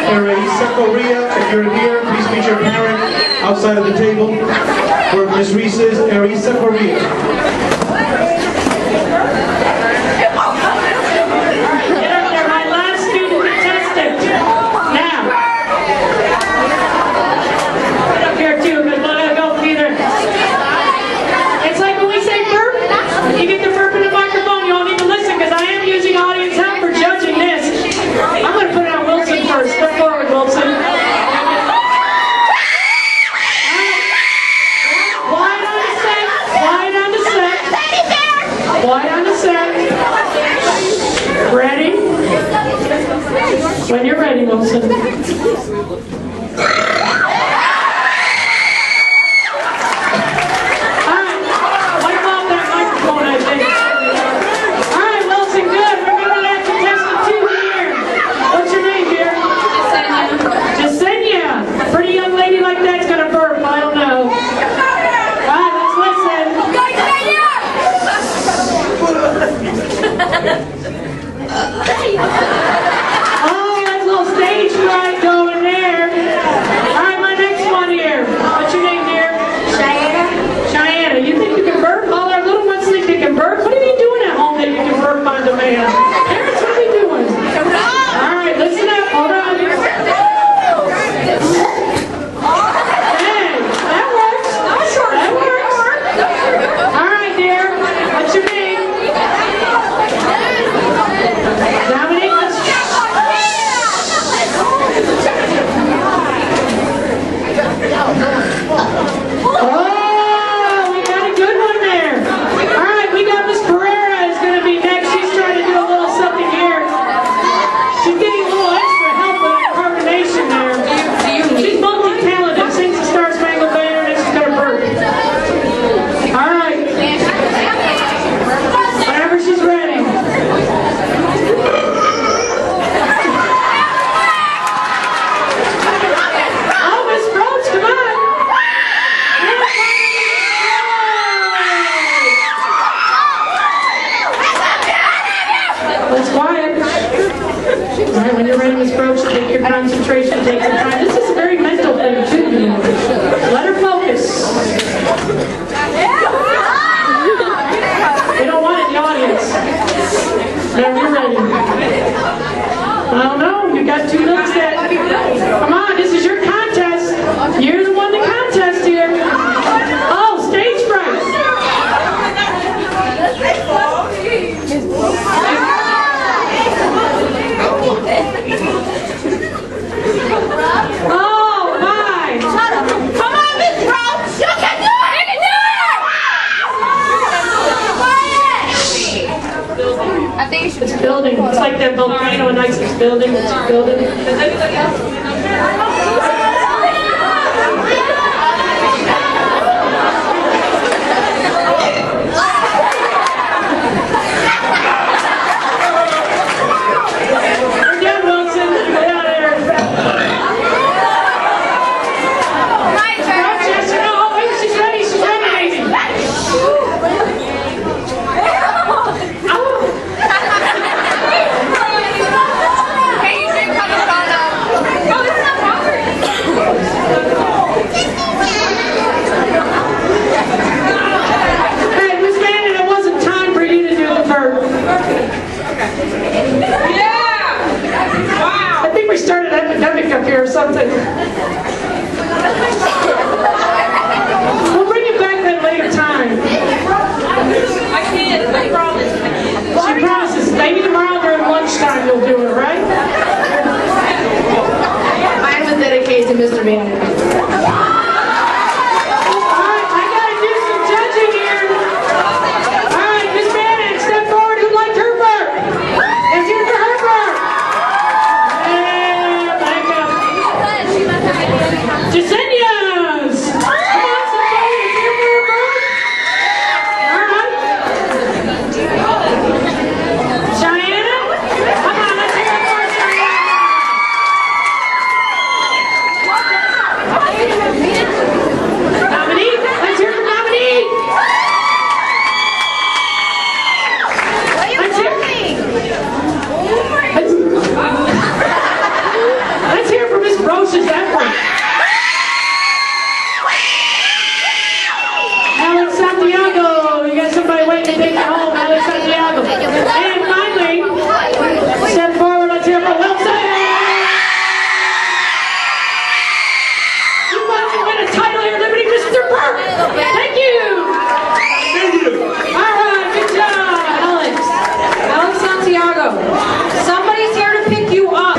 If you're here, please meet your parent outside of the table where Miss Reese is. Erisa Correa. When you're ready, Wilson. When you're ready, Miss Burps, take your concentration, take some time. This is a very mental thing, too. Let her focus. We don't want it in the audience. Now you're ready. I don't know. You got 2 minutes there. Come on, this is your contest. You're the one to contest here. Oh, stage fright. Oh my! Come on, Miss Burps! You can do it! You can do it! I think it's building. It's like that volcano in Iceland's building. It's building. Does anybody else? Or something. We'll bring it back at a later time. I can't. I promise. She promises. Maybe tomorrow during lunchtime you'll do it, right? Mine was dedicated to Mr. Van.